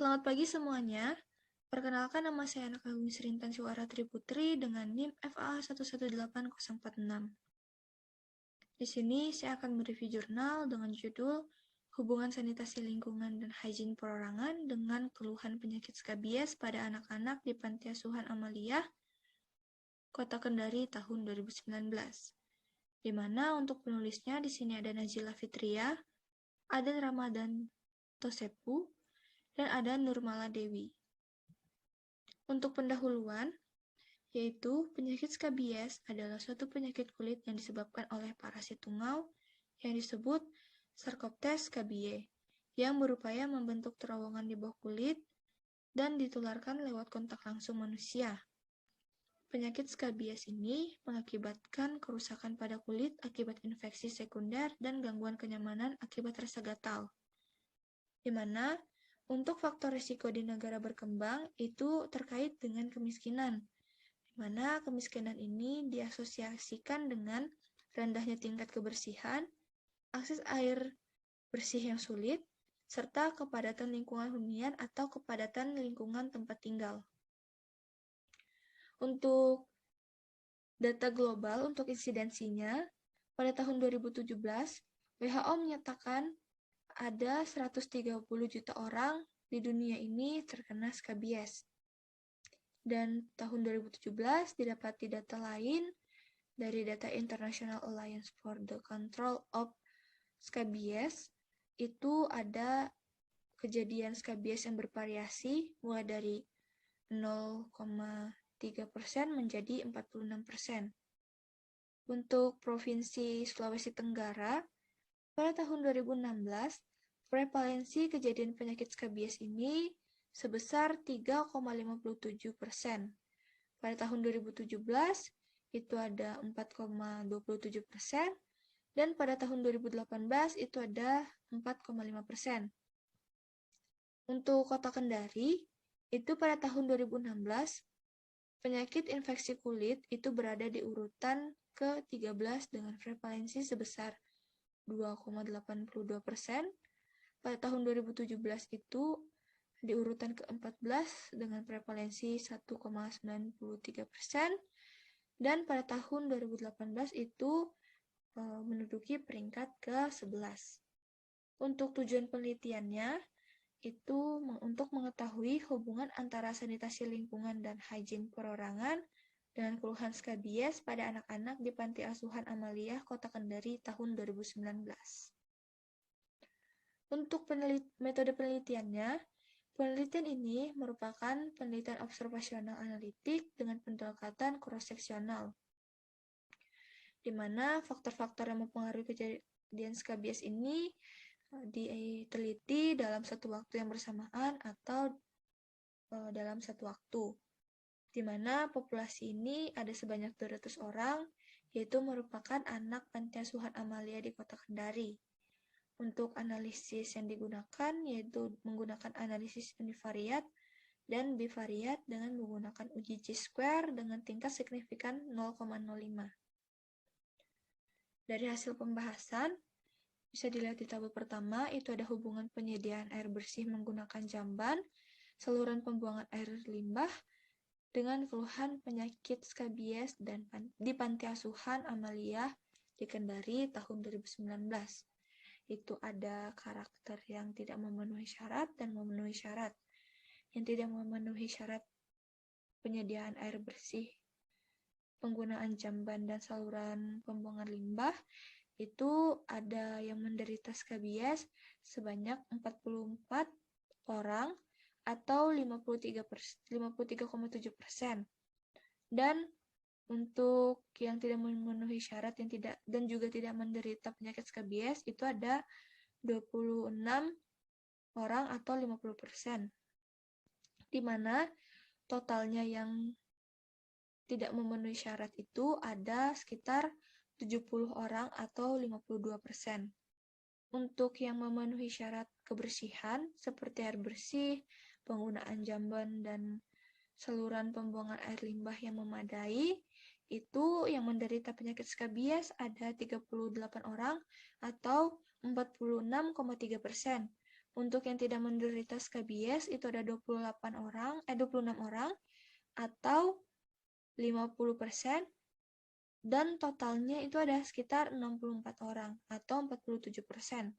Selamat pagi semuanya. Perkenalkan, nama saya Anak Agung Serintan Suara Triputri dengan NIM FA 118046. Di sini saya akan mereview jurnal dengan judul Hubungan Sanitasi Lingkungan dan Hygiene Perorangan dengan Keluhan Penyakit Skabies pada Anak-anak di Panti Asuhan Amalia, Kota Kendari tahun 2019. Di mana untuk penulisnya di sini ada Najila Fitria, Adan Ramadan Tosepu, dan ada Nurmala Dewi. Untuk pendahuluan, yaitu penyakit skabies adalah suatu penyakit kulit yang disebabkan oleh parasit tungau yang disebut Sarcoptes scabiei, yang berupaya membentuk terowongan di bawah kulit dan ditularkan lewat kontak langsung manusia. Penyakit skabies ini mengakibatkan kerusakan pada kulit akibat infeksi sekunder dan gangguan kenyamanan akibat rasa gatal. Di mana untuk faktor risiko di negara berkembang itu terkait dengan kemiskinan, di mana kemiskinan ini diasosiasikan dengan rendahnya tingkat kebersihan, akses air bersih yang sulit, serta kepadatan lingkungan hunian atau kepadatan lingkungan tempat tinggal. Untuk data global untuk insidensinya, pada tahun 2017, WHO menyatakan ada 130 juta orang di dunia ini terkena skabies. Dan tahun 2017 didapati data lain dari data International Alliance for the Control of Skabies, itu ada kejadian skabies yang bervariasi mulai dari 0,3% menjadi 46%. Untuk Provinsi Sulawesi Tenggara, pada tahun 2016, prevalensi kejadian penyakit skabies ini sebesar 3,57%. Pada tahun 2017, itu ada 4,27%, dan pada tahun 2018 itu ada 4,5%. Untuk Kota Kendari, itu pada tahun 2016, penyakit infeksi kulit itu berada di urutan ke-13 dengan prevalensi sebesar 2,82%. Pada tahun 2017 itu di urutan ke-14 dengan prevalensi 1,93%. Dan pada tahun 2018 itu menduduki peringkat ke-11. Untuk tujuan penelitiannya, itu untuk mengetahui hubungan antara sanitasi lingkungan dan hygiene perorangan dengan keluhan skabies pada anak-anak di Panti Asuhan Amalia, Kota Kendari tahun 2019. Untuk metode penelitiannya, penelitian ini merupakan penelitian observasional analitik dengan pendekatan cross-seksional, di mana faktor-faktor yang mempengaruhi kejadian skabies ini diteliti dalam satu waktu yang bersamaan atau dalam satu waktu, di mana populasi ini ada sebanyak 200 orang, yaitu merupakan anak Panti Asuhan Amalia di Kota Kendari. Untuk analisis yang digunakan yaitu menggunakan analisis univariat dan bivariat dengan menggunakan uji chi-square dengan tingkat signifikan 0,05. Dari hasil pembahasan, bisa dilihat di tabel pertama, itu ada hubungan penyediaan air bersih menggunakan jamban, saluran pembuangan air limbah, dengan keluhan penyakit skabies dan di Panti Asuhan Amalia di Kendari tahun 2019. Itu ada karakter yang tidak memenuhi syarat dan memenuhi syarat. Yang tidak memenuhi syarat penyediaan air bersih, penggunaan jamban dan saluran pembuangan limbah, itu ada yang menderita skabies sebanyak 44 orang atau 53,7%. Dan untuk yang tidak memenuhi syarat yang tidak dan juga tidak menderita penyakit skabies itu ada 26 orang atau 50%. Di mana totalnya yang tidak memenuhi syarat itu ada sekitar 70 orang atau 52%. Untuk yang memenuhi syarat kebersihan seperti air bersih, penggunaan jamban dan saluran pembuangan air limbah yang memadai, itu yang menderita penyakit skabies ada 38 orang atau 46,3%. Untuk yang tidak menderita skabies itu ada 26 orang atau 50%, dan totalnya itu ada sekitar 64 orang atau 47%.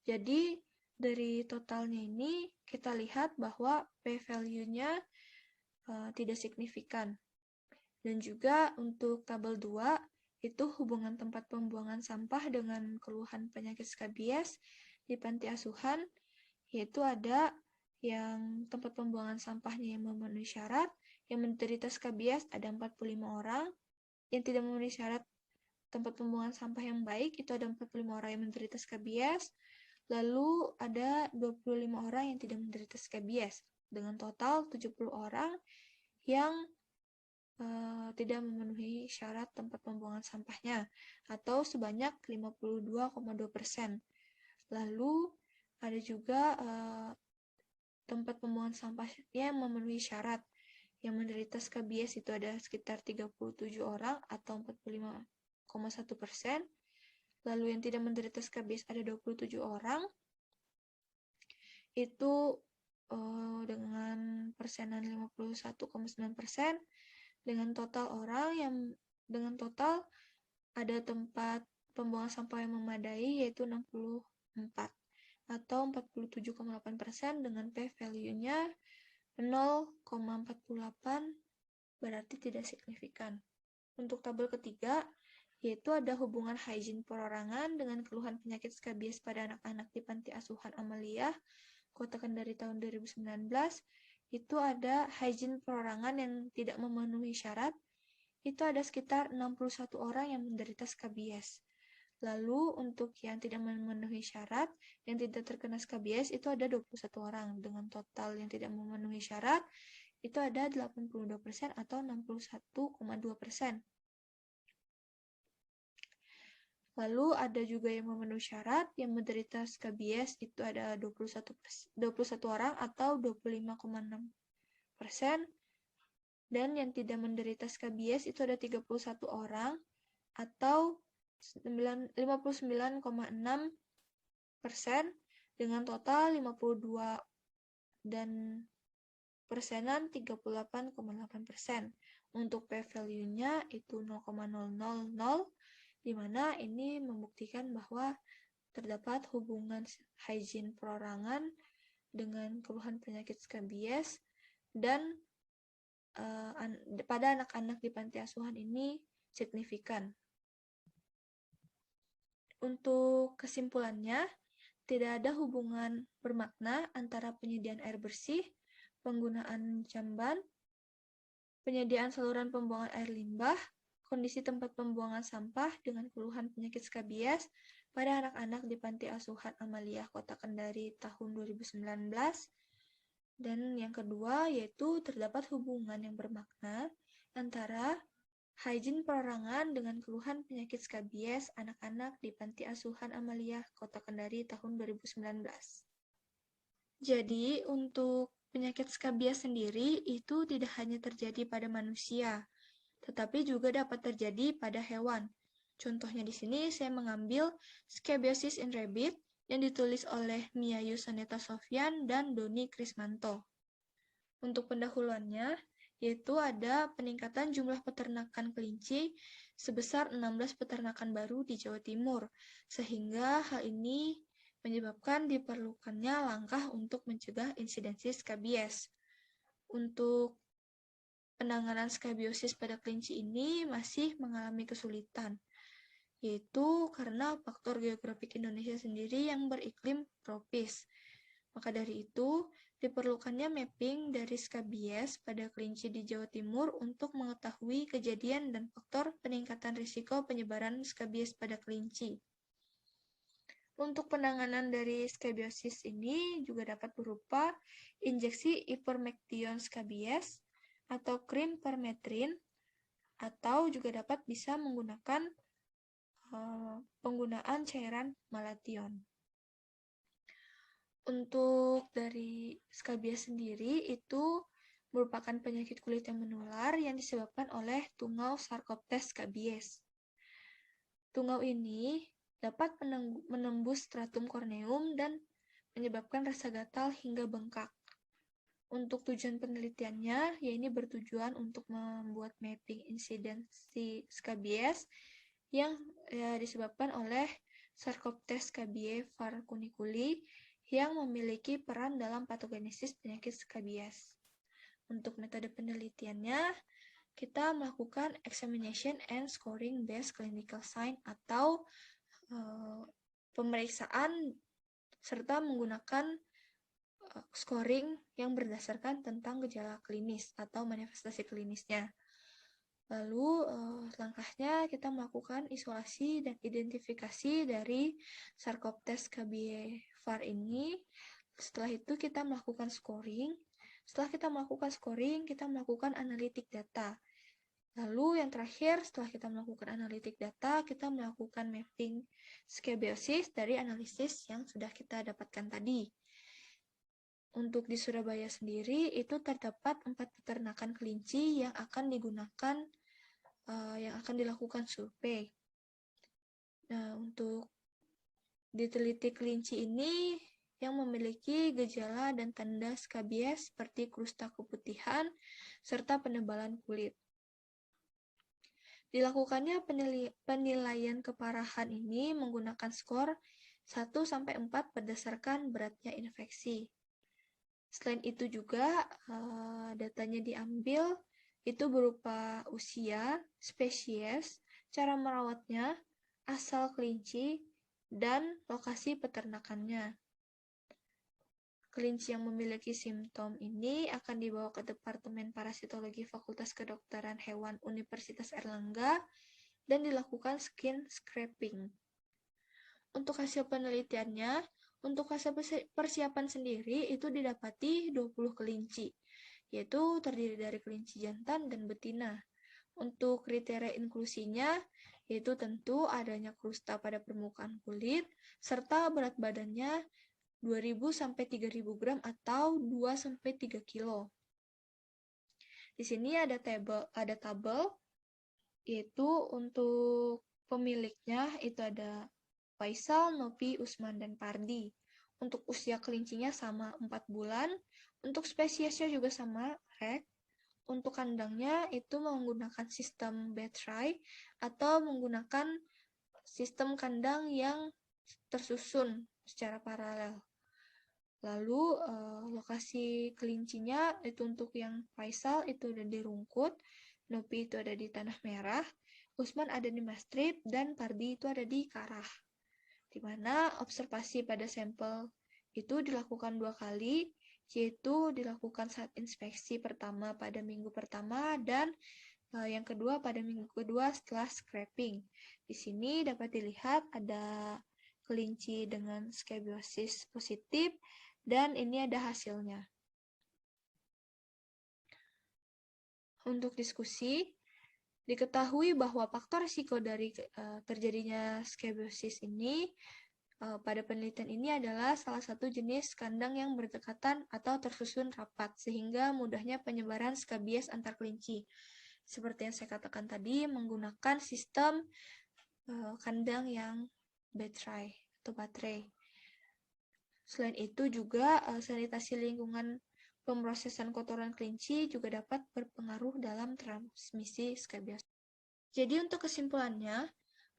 Jadi dari totalnya ini kita lihat bahwa p-value-nya tidak signifikan. Dan juga untuk tabel 2 itu hubungan tempat pembuangan sampah dengan keluhan penyakit skabies di panti asuhan, yaitu ada yang tempat pembuangan sampahnya yang memenuhi syarat, yang menderita skabies ada 45 orang, yang tidak memenuhi syarat tempat pembuangan sampah yang baik itu ada 45 orang yang menderita skabies, lalu ada 25 orang yang tidak menderita skabies, dengan total 70 orang yang tidak memenuhi syarat tempat pembuangan sampahnya, atau sebanyak 52,2%. Lalu ada juga tempat pembuangan sampah yang memenuhi syarat, yang menderita skabies itu ada sekitar 37 orang atau 45,1%. Lalu yang tidak menderita skabies ada 27 orang, itu dengan persenan 51,9%. Dengan total ada tempat pembuangan sampah yang memadai yaitu 64 atau 47,8% dengan p-value-nya 0,48, berarti tidak signifikan. Untuk tabel ketiga yaitu ada hubungan hygiene perorangan dengan keluhan penyakit skabies pada anak-anak di Panti Asuhan Amaliyah Kota Kendari tahun 2019. Itu ada hygiene perorangan yang tidak memenuhi syarat, itu ada sekitar 61 orang yang menderita skabies. Lalu untuk yang tidak memenuhi syarat, yang tidak terkena skabies, itu ada 21 orang. Dengan total yang tidak memenuhi syarat, itu ada 82% atau 61,2%. Lalu ada juga yang memenuhi syarat, yang menderita skabies itu ada 21 orang atau 25,6%, dan yang tidak menderita skabies itu ada 31 orang atau 59,6%, dengan total 52 dan persenan 38,8%. Untuk p-value-nya itu 0,000, di mana ini membuktikan bahwa terdapat hubungan hygiene perorangan dengan keluhan penyakit skabies, dan pada anak-anak di panti asuhan ini signifikan. Untuk kesimpulannya, tidak ada hubungan bermakna antara penyediaan air bersih, penggunaan jamban, penyediaan saluran pembuangan air limbah, kondisi tempat pembuangan sampah dengan keluhan penyakit skabies pada anak-anak di Panti Asuhan Amaliyah Kota Kendari tahun 2019. Dan yang kedua yaitu terdapat hubungan yang bermakna antara hygiene perorangan dengan keluhan penyakit skabies anak-anak di Panti Asuhan Amaliyah Kota Kendari tahun 2019. Jadi, untuk penyakit skabies sendiri itu tidak hanya terjadi pada manusia, tetapi juga dapat terjadi pada hewan. Contohnya di sini saya mengambil Scabiosis in Rabbit yang ditulis oleh Mia Yusaneta Sofyan dan Doni Krismanto. Untuk pendahuluannya, yaitu ada peningkatan jumlah peternakan kelinci sebesar 16 peternakan baru di Jawa Timur, sehingga hal ini menyebabkan diperlukannya langkah untuk mencegah insidensi skabies. Untuk penanganan skabiosis pada kelinci ini masih mengalami kesulitan, yaitu karena faktor geografik Indonesia sendiri yang beriklim tropis. Maka dari itu, diperlukannya mapping dari skabies pada kelinci di Jawa Timur untuk mengetahui kejadian dan faktor peningkatan risiko penyebaran skabies pada kelinci. Untuk penanganan dari skabiosis ini juga dapat berupa injeksi ivermectin skabies atau krim permetrin, atau juga dapat bisa menggunakan penggunaan cairan malation. Untuk dari skabies sendiri itu merupakan penyakit kulit yang menular yang disebabkan oleh tungau Sarcoptes scabies. Tungau ini dapat menembus stratum corneum dan menyebabkan rasa gatal hingga bengkak. Untuk tujuan penelitiannya, ini bertujuan untuk membuat mapping insidensi skabies yang disebabkan oleh Sarcoptes scabiei var. Cuniculi yang memiliki peran dalam patogenesis penyakit skabies. Untuk metode penelitiannya, kita melakukan examination and scoring based clinical sign atau pemeriksaan serta menggunakan scoring yang berdasarkan tentang gejala klinis atau manifestasi klinisnya. Lalu langkahnya kita melakukan isolasi dan identifikasi dari Sarcoptes scabiei var ini. Setelah itu kita melakukan scoring. Setelah kita melakukan scoring, kita melakukan analitik data. Lalu yang terakhir, setelah kita melakukan analitik data, kita melakukan mapping skabiosis dari analisis yang sudah kita dapatkan tadi. Untuk di Surabaya sendiri, itu terdapat 4 peternakan kelinci yang akan digunakan, yang akan dilakukan survei. Nah, untuk diteliti kelinci ini yang memiliki gejala dan tanda skabies seperti krusta keputihan serta penebalan kulit. Dilakukannya penilaian keparahan ini menggunakan skor 1-4 berdasarkan beratnya infeksi. Selain itu juga datanya diambil itu berupa usia, spesies, cara merawatnya, asal kelinci, dan lokasi peternakannya. Kelinci yang memiliki simptom ini akan dibawa ke Departemen Parasitologi Fakultas Kedokteran Hewan Universitas Airlangga dan dilakukan skin scraping. Untuk hasil penelitiannya, untuk hasil persiapan sendiri itu didapati 20 kelinci, yaitu terdiri dari kelinci jantan dan betina. Untuk kriteria inklusinya, yaitu tentu adanya krusta pada permukaan kulit, serta berat badannya 2.000-3.000 gram atau 2-3 kilo. Di sini ada tabel, yaitu untuk pemiliknya itu ada Faisal, Nopi, Usman, dan Pardi. Untuk usia kelincinya sama 4 bulan, untuk spesiesnya juga sama, rek. Untuk kandangnya itu menggunakan sistem betray atau menggunakan sistem kandang yang tersusun secara paralel. Lalu lokasi kelincinya itu untuk yang Faisal itu ada di Rungkut, Nopi itu ada di Tanah Merah, Usman ada di Mastrip, dan Pardi itu ada di Karah. Di mana observasi pada sampel itu dilakukan 2 kali, yaitu dilakukan saat inspeksi pertama pada minggu pertama dan yang kedua pada minggu kedua setelah scraping. Di sini dapat dilihat ada kelinci dengan skabiosis positif dan ini ada hasilnya. Untuk diskusi, diketahui bahwa faktor risiko dari terjadinya skabiosis ini pada penelitian ini adalah salah satu jenis kandang yang berdekatan atau tersusun rapat sehingga mudahnya penyebaran skabies antar kelinci. Seperti yang saya katakan tadi, menggunakan sistem kandang yang betray atau baterai. Selain itu juga sanitasi lingkungan pemrosesan kotoran kelinci juga dapat berpengaruh dalam transmisi skabiosis. Jadi untuk kesimpulannya,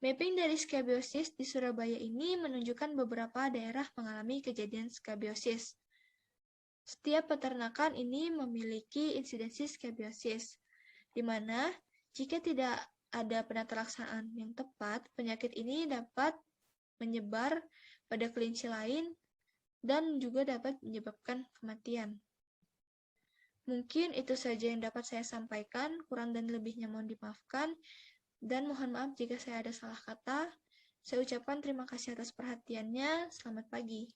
mapping dari skabiosis di Surabaya ini menunjukkan beberapa daerah mengalami kejadian skabiosis. Setiap peternakan ini memiliki insidensi skabiosis, di mana jika tidak ada penata laksanaan yang tepat, penyakit ini dapat menyebar pada kelinci lain dan juga dapat menyebabkan kematian. Mungkin itu saja yang dapat saya sampaikan, kurang dan lebihnya mohon dimaafkan, dan mohon maaf jika saya ada salah kata. Saya ucapkan terima kasih atas perhatiannya, selamat pagi.